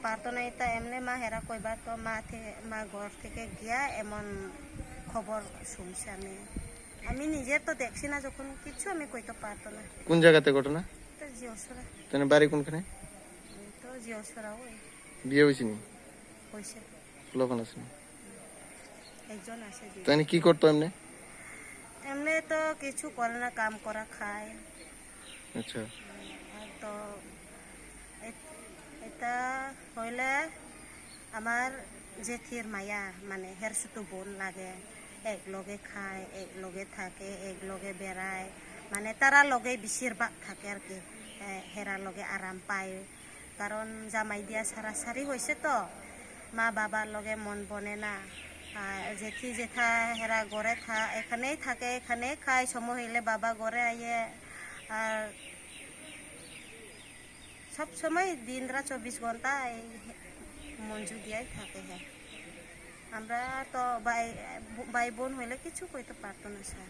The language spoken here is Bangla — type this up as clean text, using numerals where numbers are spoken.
পারতো না, এটা এমনি মা হেরা কইবার তো মা ঘর থেকে গিয়া এমন খবর শুনছি আমি নিজের তো দেখছি না, যখন কিছু আমি কইতে পারতো না। কোন জায়গাতে ঘটনা? তো জিওসরা। তাহলে বাড়ি কোনখানে? তো জিওসরা ওই বিয়ে হয়েছে নি? হয়েছে। লোকন আছে? একজন আছে। তাই কি করতো এমনি? এমনি তো কিছু করে না, কাম করা খায়। আচ্ছা। তো এটা হইলে আমার জেঠির মায়া, মানে হের ছোট বোন লাগে। এক লগে খায়, এক লগে থাকে, এক লগে বেড়ায়, মানে তারা লগে বেশিরভাগ থাকে আর কি। হেরা লগে আরাম পায়, কারণ জামাই দিয়া সারাসারি হয়েছে তো মা বাবার লগে মন বনে না। জেঠি জেঠা হেরা ঘরে এখানেই থাকে, এখানেই খায়, সময় হইলে বাবা ঘরে আইয়ে। আর সব সময় দিন রাত 24 ঘন্টা এই মঞ্জু দিয়াই থাকে। হ্যাঁ, আমরা তো ভাই বোন হইলে কিছু কইতে পারতো না স্যার।